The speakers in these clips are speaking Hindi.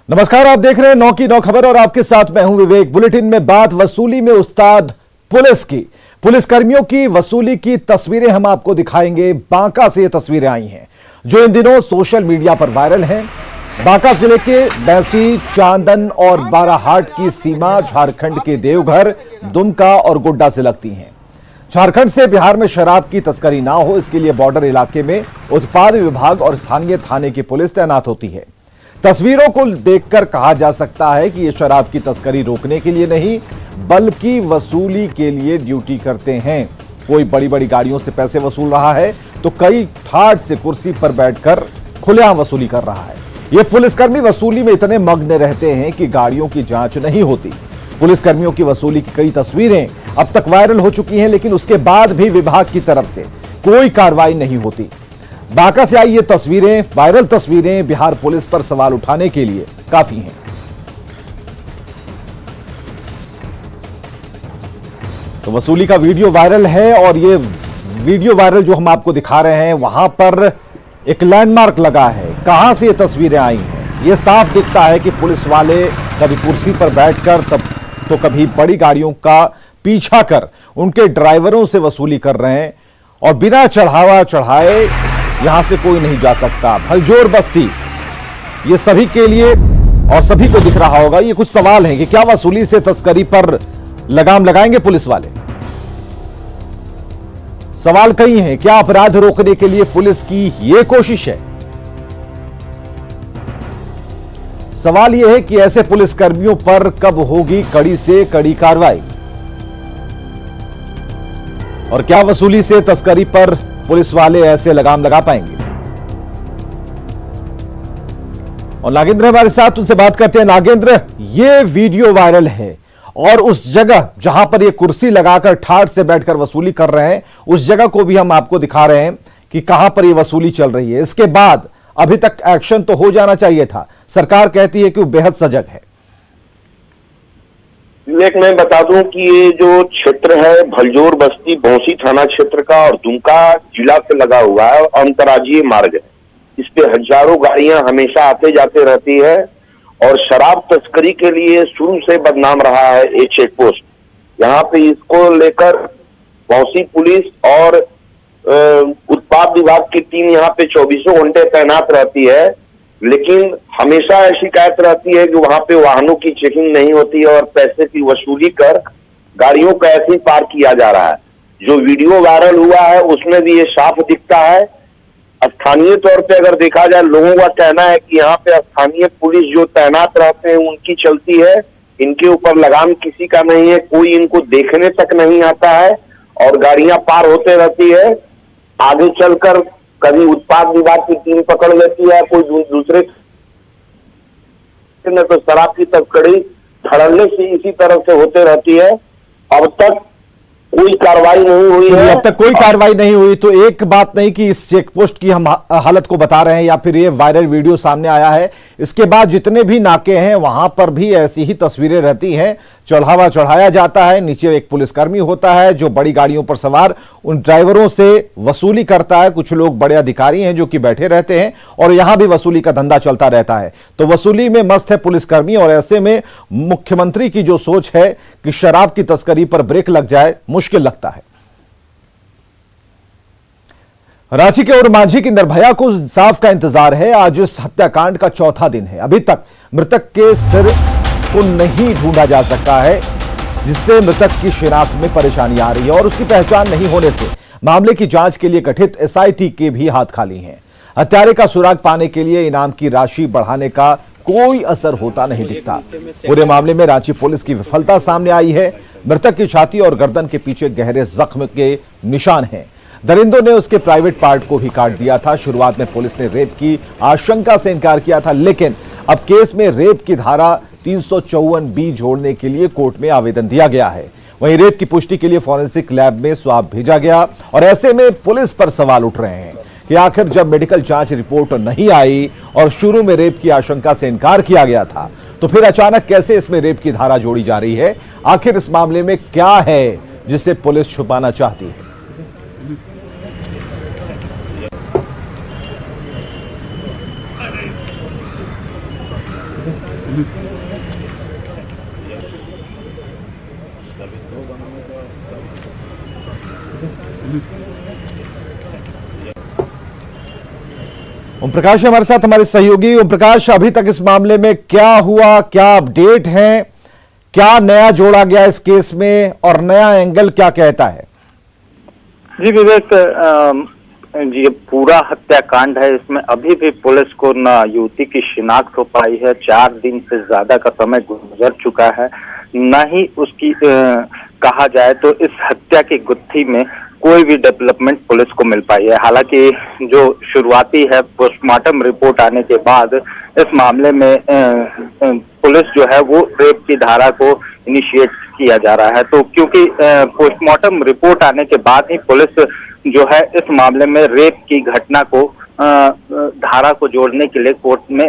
नमस्कार, आप देख रहे हैं 9 की 9 खबर और आपके साथ मैं हूं विवेक। बुलेटिन में बात वसूली में उस्ताद पुलिस की, पुलिसकर्मियों की वसूली की तस्वीरें हम आपको दिखाएंगे। बांका से ये तस्वीरें आई हैं जो इन दिनों सोशल मीडिया पर वायरल हैं। बांका जिले के बैसी, चांदन और बाराहाट की सीमा झारखंड के देवघर, दुमका और गोड्डा से लगती है। झारखंड से बिहार में शराब की तस्करी ना हो, इसके लिए बॉर्डर इलाके में उत्पाद विभाग और स्थानीय थाने की पुलिस तैनात होती है। तस्वीरों को देखकर कहा जा सकता है कि ये शराब की तस्करी रोकने के लिए नहीं बल्कि वसूली के लिए ड्यूटी करते हैं। कोई बड़ी बड़ी गाड़ियों से पैसे वसूल रहा है तो कई ठाठ से कुर्सी पर बैठकर खुलेआम वसूली कर रहा है। ये पुलिसकर्मी वसूली में इतने मग्न रहते हैं कि गाड़ियों की जांच नहीं होती। पुलिसकर्मियों की वसूली की कई तस्वीरें अब तक वायरल हो चुकी हैं, लेकिन उसके बाद भी विभाग की तरफ से कोई कार्रवाई नहीं होती। बांका से आई ये तस्वीरें, वायरल तस्वीरें बिहार पुलिस पर सवाल उठाने के लिए काफी हैं। तो वसूली का वीडियो वायरल है और ये वीडियो वायरल जो हम आपको दिखा रहे हैं, वहां पर एक लैंडमार्क लगा है। कहां से ये तस्वीरें आई हैं, ये साफ दिखता है कि पुलिस वाले कभी कुर्सी पर बैठकर तो कभी बड़ी गाड़ियों का पीछा कर उनके ड्राइवरों से वसूली कर रहे हैं और बिना चढ़ावा चढ़ाए यहां से कोई नहीं जा सकता। भलजोर बस्ती, ये सभी के लिए और सभी को दिख रहा होगा। ये कुछ सवाल हैं कि क्या वसूली से तस्करी पर लगाम लगाएंगे पुलिस वाले? सवाल कई हैं। क्या अपराध रोकने के लिए पुलिस की ये कोशिश है? सवाल यह है कि ऐसे पुलिसकर्मियों पर कब होगी कड़ी से कड़ी कार्रवाई और क्या वसूली से तस्करी पर पुलिस वाले ऐसे लगाम लगा पाएंगे? और नागेंद्र हमारे साथ, उनसे बात करते हैं। नागेंद्र, ये वीडियो वायरल है और उस जगह जहां पर ये कुर्सी लगाकर ठाठ से बैठकर वसूली कर रहे हैं, उस जगह को भी हम आपको दिखा रहे हैं कि कहां पर ये वसूली चल रही है। इसके बाद अभी तक एक्शन तो हो जाना चाहिए था। सरकार कहती है कि वो बेहद सजग है। विवेक, मैं बता दूं कि ये जो क्षेत्र है भलजोर बस्ती बौंसी थाना क्षेत्र का और दुमका जिला से लगा हुआ है, अंतर्राज्यीय मार्ग है। इस पे हजारों गाड़ियां हमेशा आते जाते रहती है और शराब तस्करी के लिए शुरू से बदनाम रहा है ये चेक पोस्ट। यहाँ पे इसको लेकर बौंसी पुलिस और उत्पाद विभाग की टीम यहाँ पे 24 घंटे तैनात रहती है, लेकिन हमेशा ऐसी शिकायत रहती है कि वहां पे वाहनों की चेकिंग नहीं होती है और पैसे की वसूली कर गाड़ियों को ऐसे ही पार किया जा रहा है। जो वीडियो वायरल हुआ है उसमें भी ये साफ दिखता है। स्थानीय तौर पे अगर देखा जाए, लोगों का कहना है कि यहाँ पे स्थानीय पुलिस जो तैनात रहते हैं उनकी चलती है, इनके ऊपर लगाम किसी का नहीं है, कोई इनको देखने तक नहीं आता है और गाड़ियां पार होते रहती है। आगे चलकर कभी उत्पाद विभाग की टीम पकड़ लेती है, कोई दूसरे में तो शराब की तस्करी धड़ल्ले से इसी तरह से होते रहती है। अब तक कोई कार्रवाई नहीं हुई है। अब तक कोई कार्रवाई नहीं हुई तो एक बात नहीं कि इस चेक पोस्ट की हम हालत को बता रहे हैं या फिर ये वायरल वीडियो सामने आया है, इसके बाद जितने भी नाके हैं वहां पर भी ऐसी ही तस्वीरें रहती हैं। चढ़ावा चढ़ाया जाता है, नीचे एक पुलिसकर्मी होता है जो बड़ी गाड़ियों पर सवार उन ड्राइवरों से वसूली करता है। कुछ लोग बड़े अधिकारी हैं जो कि बैठे रहते हैं और यहां भी वसूली का धंधा चलता रहता है। तो वसूली में मस्त है पुलिसकर्मी और ऐसे में मुख्यमंत्री की जो सोच है कि शराब की तस्करी पर ब्रेक लग जाए, मुश्किल लगता है। रांची के और मांझी की निर्भया को इंसाफ का इंतजार है। आज इस हत्याकांड का चौथा दिन है। अभी तक मृतक के सिर को नहीं ढूंढा जा सका है, जिससे मृतक की शिनाख्त में परेशानी आ रही है और उसकी पहचान नहीं होने से मामले की जांच के लिए गठित एसआईटी के भी हाथ खाली हैं। हत्यारे का सुराग पाने के लिए इनाम की राशि बढ़ाने का कोई असर होता नहीं दिखता। पूरे मामले में रांची पुलिस की विफलता सामने आई है। मृतक की छाती और गर्दन के पीछे गहरे जख्म के निशान हैं। दरिंदों ने उसके प्राइवेट पार्ट को भी काट दिया था। शुरुआत में पुलिस ने रेप की आशंका से इनकार किया था, लेकिन अब केस में रेप की धारा 354B जोड़ने के लिए कोर्ट में आवेदन दिया गया है। वहीं रेप की पुष्टि के लिए फॉरेंसिक लैब में स्वाब भेजा गया और ऐसे में पुलिस पर सवाल उठ रहे हैं कि आखिर जब मेडिकल जांच रिपोर्ट नहीं आई और शुरू में रेप की आशंका से इनकार किया गया था, तो फिर अचानक कैसे इसमें रेप की धारा जोड़ी जा रही है? आखिर इस मामले में क्या है जिसे पुलिस छुपाना चाहती है? ओम प्रकाश हमारे साथ, हमारे सहयोगी। ओम प्रकाश, अभी तक इस मामले में क्या हुआ, क्या अपडेट है, क्या नया जोड़ा गया इस केस में और नया एंगल क्या कहता है? जी विवेक, ये पूरा हत्याकांड है। इसमें अभी भी पुलिस को न युवती की शिनाख्त हो पाई है। 4 दिन से ज्यादा का समय गुजर चुका है, न ही उसकी कहा जाए तो इस हत्या की गुत्थी में कोई भी डेवलपमेंट पुलिस को मिल पाई है। हालांकि जो शुरुआती है, पोस्टमार्टम रिपोर्ट आने के बाद इस मामले में पुलिस जो है वो रेप की धारा को इनिशिएट किया जा रहा है। तो क्योंकि पोस्टमार्टम रिपोर्ट आने के बाद ही पुलिस जो है इस मामले में रेप की घटना को धारा को जोड़ने के लिए कोर्ट में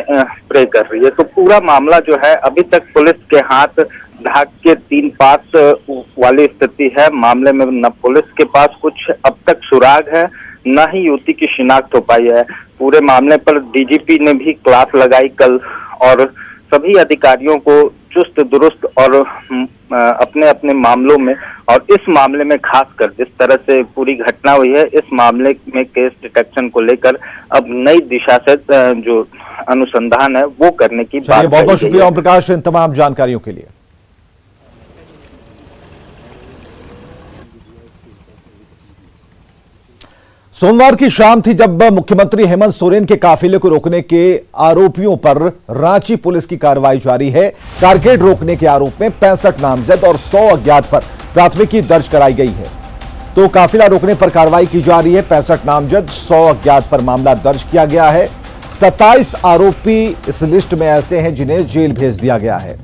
प्रे कर रही है। तो पूरा मामला जो है अभी तक पुलिस के हाथ धाक के 3 पास वाली स्थिति है। मामले में न पुलिस के पास कुछ अब तक सुराग है, न ही युवती की शिनाख्त हो पाई है। पूरे मामले पर डीजीपी ने भी क्लास लगाई कल और सभी अधिकारियों को चुस्त दुरुस्त और अपने अपने मामलों में, और इस मामले में खासकर जिस तरह से पूरी घटना हुई है, इस मामले में केस डिटेक्शन को लेकर अब नई दिशा से जो अनुसंधान है वो करने की बात। बहुत बहुत शुक्रिया ओम प्रकाश इन तमाम जानकारियों के लिए। सोमवार की शाम थी जब मुख्यमंत्री हेमंत सोरेन के काफिले को रोकने के आरोपियों पर रांची पुलिस की कार्रवाई जारी है। कारकेड रोकने के आरोप में 65 नामजद और 100 अज्ञात पर प्राथमिकी दर्ज कराई गई है। तो काफिला रोकने पर कार्रवाई की जा रही है। 65 नामजद 100 अज्ञात पर मामला दर्ज किया गया है। 27 आरोपी इस लिस्ट में ऐसे हैं जिन्हें जेल भेज दिया गया है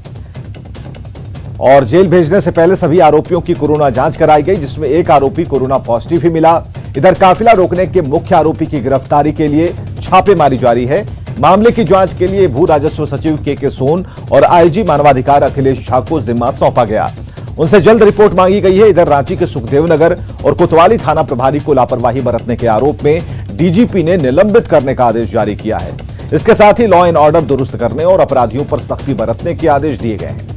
और जेल भेजने से पहले सभी आरोपियों की कोरोना जांच कराई गई, जिसमें एक आरोपी कोरोना पॉजिटिव ही मिला। इधर काफिला रोकने के मुख्य आरोपी की गिरफ्तारी के लिए छापेमारी जारी है। मामले की जांच के लिए भू राजस्व सचिव के सोन और आईजी मानवाधिकार अखिलेश झा को जिम्मा सौंपा गया। उनसे जल्द रिपोर्ट मांगी गई है। इधर रांची के सुखदेव नगर और कोतवाली थाना प्रभारी को लापरवाही बरतने के आरोप में डीजीपी ने निलंबित करने का आदेश जारी किया है। इसके साथ ही लॉ एंड ऑर्डर दुरुस्त करने और अपराधियों पर सख्ती बरतने के आदेश दिए गए हैं।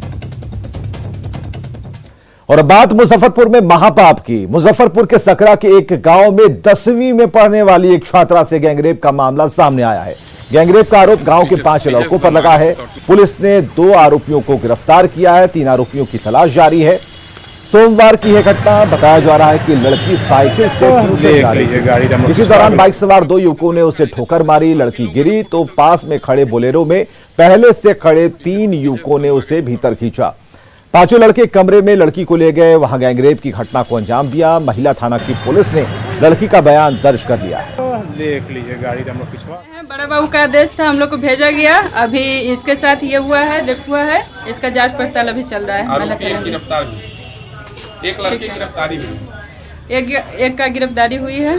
और बात मुजफ्फरपुर में महापाप की। मुजफ्फरपुर के सकरा के एक गांव में 10वीं में पढ़ने वाली एक छात्रा से गैंगरेप का मामला सामने आया है। गैंगरेप का आरोप गांव के 5 लड़कों पर लगा है। पुलिस ने 2 आरोपियों को गिरफ्तार किया है। 3 आरोपियों की तलाश जारी है। सोमवार की यह घटना बताया जा रहा है कि लड़की साइकिल से ट्यूशन जा रही थी। इसी दौरान बाइक सवार 2 युवकों ने उसे ठोकर मारी। लड़की गिरी तो पास में खड़े बोलेरो में पहले से खड़े 3 युवकों ने उसे भीतर खींचा। 5 लड़के कमरे में लड़की को ले गए, वहां गैंगरेप की घटना को अंजाम दिया। महिला थाना की पुलिस ने लड़की का बयान दर्ज कर लिया है। देख लीजिए गाड़ी हम लोग पिछवा। बड़ा बाबू का आदेश था, हम लोग को भेजा गया। अभी इसके साथ ये हुआ है, रेप हुआ है। इसका जांच पड़ताल अभी चल रहा है। एक लड़की की गिरफ्तारी हुई, एक का गिरफ्तारी हुई है।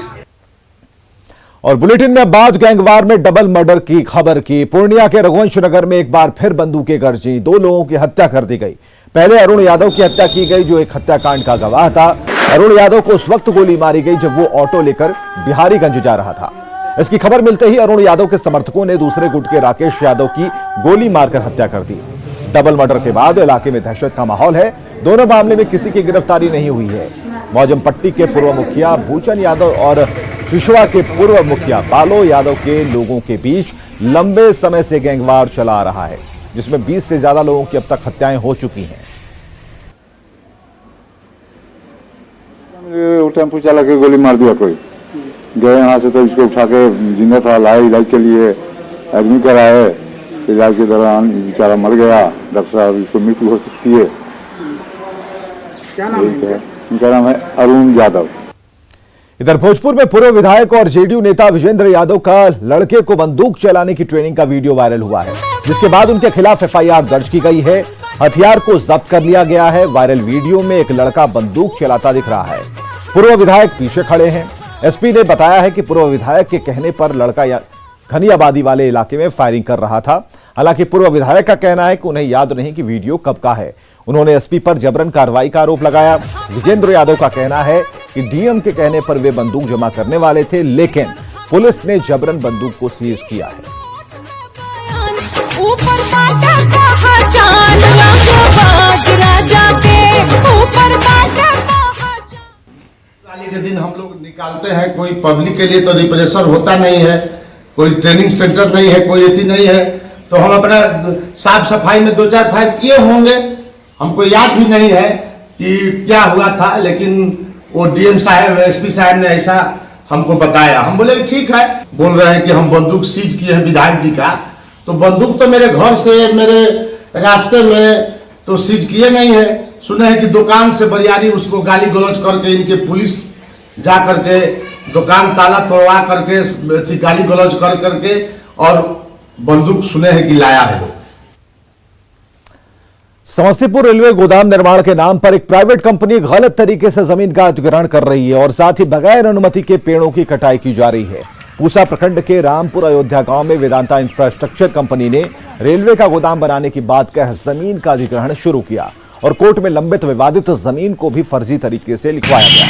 और बुलेटिन में बाद गैंगवार में डबल मर्डर की खबर की। पूर्णिया के रघुवंश नगर में एक बार फिर बंदूकें गरजी। 2 लोगों की हत्या कर दी गई। पहले अरुण यादव की हत्या की गई, जो एक हत्याकांड का गवाह था। अरुण यादव को उस वक्त गोली मारी गई जब वो ऑटो लेकर बिहारीगंज जा रहा था। इसकी खबर मिलते ही अरुण यादव के समर्थकों ने दूसरे गुट के राकेश यादव की गोली मारकर हत्या कर दी। डबल मर्डर के बाद इलाके में दहशत का माहौल है। दोनों मामले में किसी की गिरफ्तारी नहीं हुई है। मौजमपट्टी के पूर्व मुखिया भूचन यादव और शिशुआ के पूर्व मुखिया बालो यादव के लोगों के बीच लंबे समय से गैंगवार चला आ रहा है, जिसमें 20 से ज्यादा लोगों की अब तक हत्याएं हो चुकी हैं। टेम्पो चालक के गोली मार दिया कोई, गए यहाँ से तो इसको उठा के जिंदा था लाए इलाज के लिए, एडमिट कराए। इलाज के दौरान बेचारा मर गया। डॉक्टर साहब इसको मृत्यु हो सकती है। क्या नाम है? इनका नाम है अरुण यादव। इधर भोजपुर में पूर्व विधायक और जेडीयू नेता विजेंद्र यादव का लड़के को बंदूक चलाने की ट्रेनिंग का वीडियो वायरल हुआ है, जिसके बाद उनके खिलाफ एफआईआर दर्ज की गई है। हथियार को जब्त कर लिया गया है। वायरल वीडियो में एक लड़का बंदूक चलाता दिख रहा है। पूर्व विधायक पीछे खड़े हैं। एसपी ने बताया है कि पूर्व विधायक के कहने पर लड़का घनी आबादी वाले इलाके में फायरिंग कर रहा था। हालांकि पूर्व विधायक का कहना है कि उन्हें याद नहीं कि वीडियो कब का है। उन्होंने एसपी पर जबरन कार्रवाई का आरोप लगाया। विजेंद्र यादव का कहना है कि डीएम के कहने पर वे बंदूक जमा करने वाले थे, लेकिन पुलिस ने जबरन बंदूक को सीज किया है। निकालते हैं, कोई पब्लिक के लिए तो रिप्रेशन होता नहीं है, कोई ट्रेनिंग सेंटर नहीं है, कोई एथी नहीं है, तो हम अपना साफ सफाई में 2-4 फाइल किए होंगे। हमको याद भी नहीं है कि क्या हुआ था, लेकिन वो डीएम साहब, एसपी साहब ने ऐसा हमको बताया। हम बोले ठीक है। बोल रहे हैं कि हम बंदूक सीज किए हैं विधायक जी का, तो बंदूक तो मेरे घर से मेरे रास्ते में तो सीज किए नहीं है। सुने हैं कि दुकान से बरियारी उसको गाली गलौज करके इनके पुलिस जा करके दुकान ताला तोड़वा करके गाली गलौज कर करके और बंदूक सुने हैं कि लाया है लोग। समस्तीपुर रेलवे गोदाम निर्माण के नाम पर एक प्राइवेट कंपनी गलत तरीके से जमीन का अधिग्रहण कर रही है और साथ ही बगैर अनुमति के पेड़ों की कटाई की जा रही है। पूसा प्रखंड के रामपुर अयोध्या गांव में वेदांता इंफ्रास्ट्रक्चर कंपनी ने रेलवे का गोदाम बनाने की बात कह जमीन का अधिग्रहण शुरू किया और कोर्ट में लंबित विवादित जमीन को भी फर्जी तरीके से लिखवाया गया।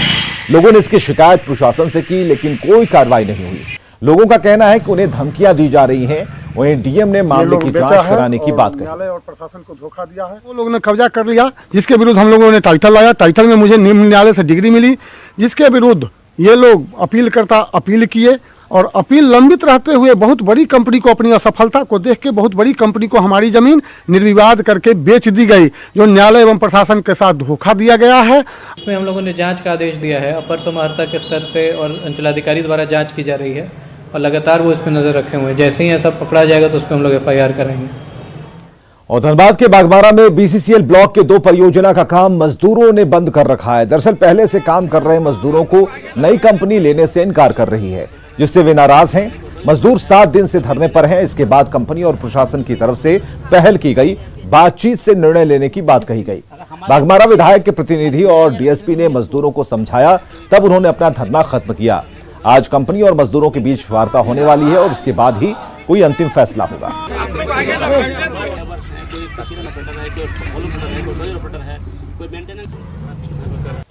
लोगों ने इसकी शिकायत प्रशासन से की, लेकिन कोई कार्रवाई नहीं हुई। लोगों का कहना है कि उन्हें धमकियां दी जा रही हैं। वहीं डीएम ने मामले की जांच कराने की बात कही। न्यायालय और प्रशासन को धोखा दिया है। वो लोगों ने कब्जा कर लिया, जिसके विरुद्ध हम लोगों ने टाइटल लाया। टाइटल में मुझे निम्न न्यायालय से डिग्री मिली, जिसके विरुद्ध ये लोग अपील किए और अपील लंबित रहते हुए बहुत बड़ी कंपनी को अपनी असफलता को देख के बहुत बड़ी कंपनी को हमारी जमीन निर्विवाद करके बेच दी गई, जो न्यायालय एवं प्रशासन के साथ धोखा दिया गया है। इसमें हम लोगों ने जांच का आदेश दिया है। अपर समाहर्ता के स्तर से और अंचलाधिकारी द्वारा जांच की जा रही है और लगातार वो इस पर नजर रखे हुए हैं। जैसे ही ऐसा पकड़ा जाएगा तो उस पर हम लोग FIR करेंगे। और धनबाद के बागबारा में BCCL ब्लॉक के 2 परियोजना का काम मजदूरों ने बंद कर रखा है। दरअसल पहले से काम कर रहे मजदूरों को नई कंपनी लेने से इनकार कर रही है, जिससे वे नाराज हैं। मजदूर 7 दिन से धरने पर हैं। इसके बाद कंपनी और प्रशासन की तरफ से पहल की गई, बातचीत से निर्णय लेने की बात कही गई। बागबारा विधायक के प्रतिनिधि और डीएसपी ने मजदूरों को समझाया, तब उन्होंने अपना धरना खत्म किया। आज कंपनी और मजदूरों के बीच वार्ता होने वाली है और उसके बाद ही कोई अंतिम फैसला होगा।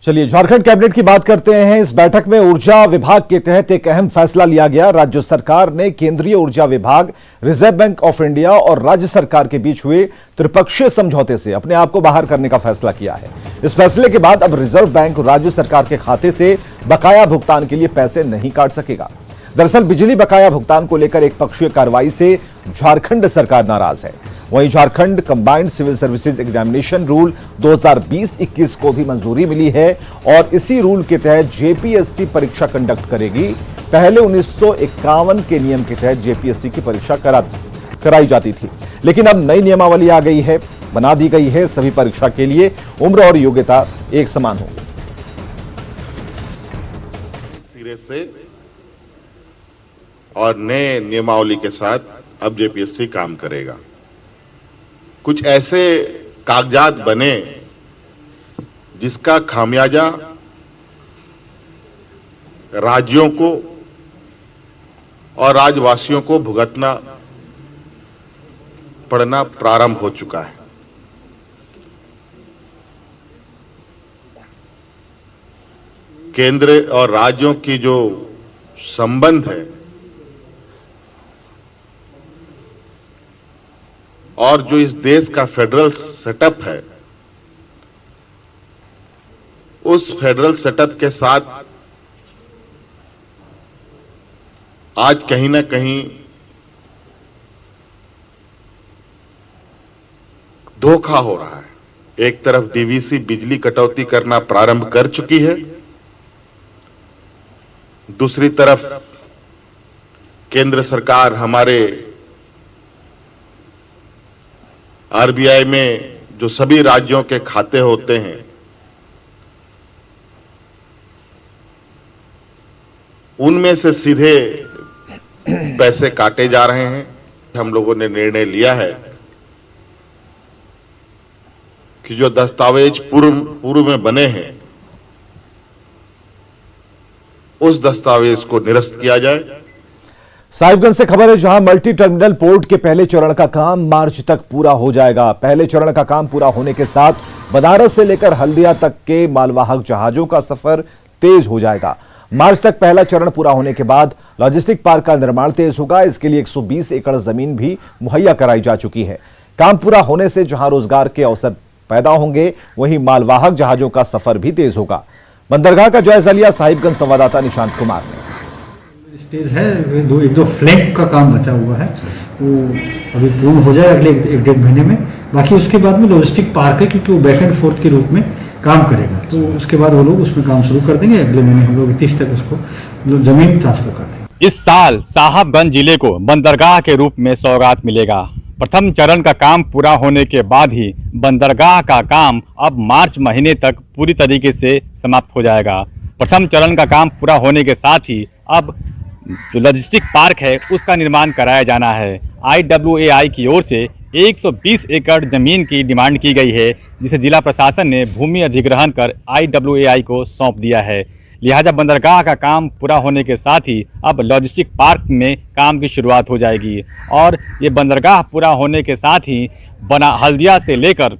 चलिए झारखंड कैबिनेट की बात करते हैं। इस बैठक में ऊर्जा विभाग के तहत एक अहम फैसला लिया गया। राज्य सरकार ने केंद्रीय ऊर्जा विभाग, रिजर्व बैंक ऑफ इंडिया और राज्य सरकार के बीच हुए त्रिपक्षीय समझौते से अपने आप को बाहर करने का फैसला किया है। इस फैसले के बाद अब रिजर्व बैंक राज्य सरकार के खाते से बकाया भुगतान के लिए पैसे नहीं काट सकेगा। दरअसल बिजली बकाया भुगतान को लेकर एक पक्षीय कार्रवाई से झारखंड सरकार नाराज है। वहीं Jharkhand combined civil services examination rule 2020-21 को भी मंजूरी मिली है और इसी रूल के तहत जेपीएससी परीक्षा कंडक्ट करेगी। पहले 1951 के नियम के तहत जेपीएससी की परीक्षा कराई जाती थी, लेकिन अब नई नियमावली आ गई है, बना दी गई है। सभी परीक्षा के लिए उम्र और योग्यता एक समान होगी। सिरे से और नए नियमावली के साथ अब जेपीएससी काम करेगा। कुछ ऐसे कागजात बने जिसका खामियाजा राज्यों को और राज्यवासियों को भुगतना पड़ना प्रारंभ हो चुका है। केंद्र और राज्यों की जो संबंध है और जो इस देश का फेडरल सेटअप है, उस फेडरल सेटअप के साथ आज कहीं ना कहीं धोखा हो रहा है। एक तरफ डीवीसी बिजली कटौती करना प्रारंभ कर चुकी है, दूसरी तरफ केंद्र सरकार हमारे आरबीआई में जो सभी राज्यों के खाते होते हैं उनमें से सीधे पैसे काटे जा रहे हैं। हम लोगों ने निर्णय लिया है कि जो दस्तावेज पूर्व में बने हैं उस दस्तावेज को निरस्त किया जाए। साहिबगंज से खबर है, जहां मल्टी टर्मिनल पोर्ट के पहले चरण का काम मार्च तक पूरा हो जाएगा। पहले चरण का काम पूरा होने के साथ बनारस से लेकर हल्दिया तक के मालवाहक जहाजों का सफर तेज हो जाएगा। मार्च तक पहला चरण पूरा होने के बाद लॉजिस्टिक पार्क का निर्माण तेज होगा। इसके लिए 120 एकड़ जमीन भी मुहैया कराई जा चुकी है। काम पूरा होने से जहां रोजगार के अवसर पैदा होंगे, वहीं मालवाहक जहाजों का सफर भी तेज होगा। बंदरगाह का जायजा लिया साहिबगंज संवाददाता निशांत कुमार ने। स्टेज है, एक दो फ्लैग का काम बचा हुआ है, वो अभी पूर्ण हो जाए अगले एक डेढ़ महीने में। बाकी उसके बाद में लॉजिस्टिक पार्क है, क्योंकि वो बैक एंड फोर्थ के रूप में काम करेगा, तो उसके बाद वो लोग उसमें काम शुरू कर देंगे। अगले महीने हम लोग 30 तक उसको जमीन ट्रांसफर कर देंगे। इस साल साहबगंज जिले को बंदरगाह के रूप में सौगात मिलेगा। प्रथम चरण का काम पूरा होने के बाद ही बंदरगाह का काम अब मार्च महीने तक पूरी तरीके से समाप्त हो जाएगा। प्रथम चरण का काम पूरा होने के साथ ही अब जो लॉजिस्टिक पार्क है उसका निर्माण कराया जाना है। IWAI की ओर से 120 एकड़ जमीन की डिमांड की गई है, जिसे जिला प्रशासन ने भूमि अधिग्रहण कर IWAI को सौंप दिया है। लिहाजा बंदरगाह का काम पूरा होने के साथ ही अब लॉजिस्टिक पार्क में काम की शुरुआत हो जाएगी और ये बंदरगाह पूरा होने के साथ ही हल्दिया से लेकर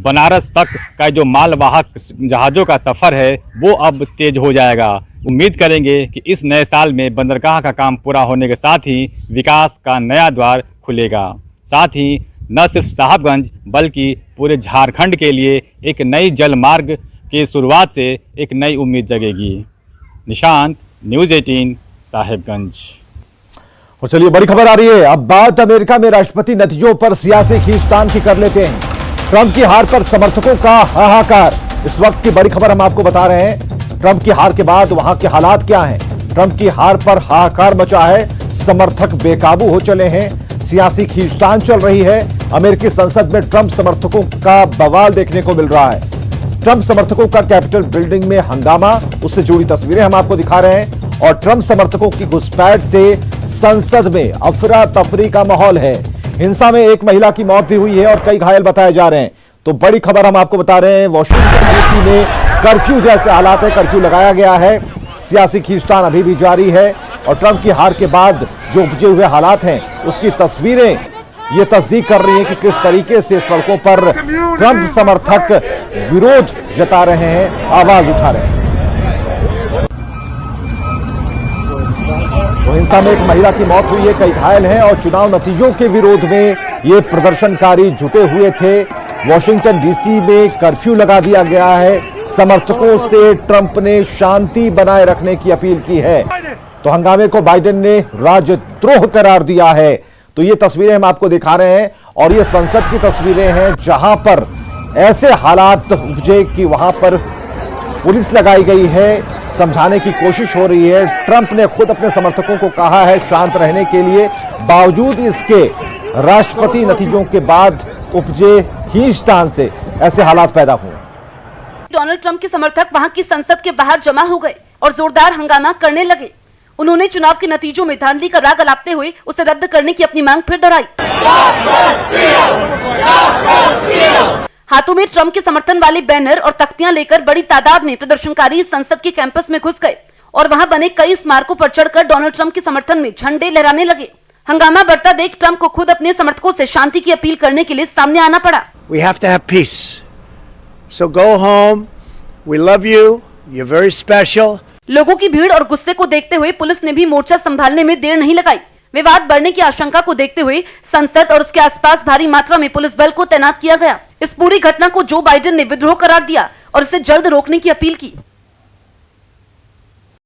बनारस तक का जो मालवाहक जहाज़ों का सफ़र है वो अब तेज हो जाएगा। उम्मीद करेंगे कि इस नए साल में बंदरगाह का काम पूरा होने के साथ ही विकास का नया द्वार खुलेगा। साथ ही न सिर्फ साहबगंज बल्कि पूरे झारखंड के लिए एक नई जल मार्ग की शुरुआत से एक नई उम्मीद जगेगी। निशांत, न्यूज़ 18 साहिबगंज। और चलिए बड़ी खबर आ रही है। अब बात अमेरिका में राष्ट्रपति नतीजों पर सियासी खींचतान की कर लेते हैं। ट्रंप की हार पर समर्थकों का हाहाकार। इस वक्त की बड़ी खबर हम आपको बता रहे हैं। ट्रंप की हार के बाद वहां के हालात क्या हैं? ट्रंप की हार पर हाहाकार मचा है, समर्थक बेकाबू हो चले हैं, सियासी खींचतान चल रही है। अमेरिकी संसद में ट्रंप समर्थकों का बवाल देखने को मिल रहा है। ट्रंप समर्थकों का कैपिटल बिल्डिंग में हंगामा, उससे जुड़ी तस्वीरें हम आपको दिखा रहे हैं। और ट्रंप समर्थकों की घुसपैठ से संसद में अफरा तफरी का माहौल है। हिंसा में एक महिला की मौत भी हुई है और कई घायल बताए जा रहे हैं। तो बड़ी खबर हम आपको बता रहे हैं, वॉशिंगटन डीसी में कर्फ्यू जैसे हालात है, कर्फ्यू लगाया गया है। सियासी खींचतान अभी भी जारी है और ट्रंप की हार के बाद जो उपजे हुए हालात हैं उसकी तस्वीरें ये तस्दीक कर रही हैं कि किस तरीके से सड़कों पर ट्रंप समर्थक विरोध जता रहे हैं, आवाज उठा रहे हैं। तो हिंसा में एक महिला की मौत हुई है, कई घायल हैं और चुनाव नतीजों के विरोध में ये प्रदर्शनकारी जुटे हुए थे। वॉशिंगटन डीसी में कर्फ्यू लगा दिया गया है। समर्थकों से ट्रंप ने शांति बनाए रखने की अपील की है। तो हंगामे को बाइडेन ने राजद्रोह करार दिया है। तो ये तस्वीरें हम आपको दिखा रहे हैं और ये संसद की तस्वीरें हैं जहां पर ऐसे हालात उपजे कि वहां पर पुलिस लगाई गई है, समझाने की कोशिश हो रही है। ट्रंप ने खुद अपने समर्थकों को कहा है शांत रहने के लिए। बावजूद इसके राष्ट्रपति नतीजों के बाद उपजे खींचतान से ऐसे हालात पैदा हुए। डोनाल्ड ट्रंप के समर्थक वहां की संसद के बाहर जमा हो गए और जोरदार हंगामा करने लगे। उन्होंने चुनाव के नतीजों में धांधली का राग अलापते हुए उसे रद्द करने की अपनी मांग फिर दोहराई। हाथों में ट्रंप के समर्थन वाले बैनर और तख्तियां लेकर बड़ी तादाद में प्रदर्शनकारी संसद के कैंपस में घुस गए और वहां बने कई स्मारकों पर चढ़कर डोनाल्ड ट्रंप के समर्थन में झंडे लहराने लगे। हंगामा बढ़ता देख ट्रंप को खुद अपने समर्थकों से शांति की अपील करने के लिए सामने आना पड़ा। We have to have peace. So go home. We love you. You're very special. लोगों की भीड़ और गुस्से को देखते हुए पुलिस ने भी मोर्चा संभालने में देर नहीं लगाई। विवाद बढ़ने की आशंका को देखते हुए संसद और उसके आसपास भारी मात्रा में पुलिस बल को तैनात किया गया। इस पूरी घटना को जो बाइडेन ने विद्रोह करार दिया और इसे जल्द रोकने की अपील की।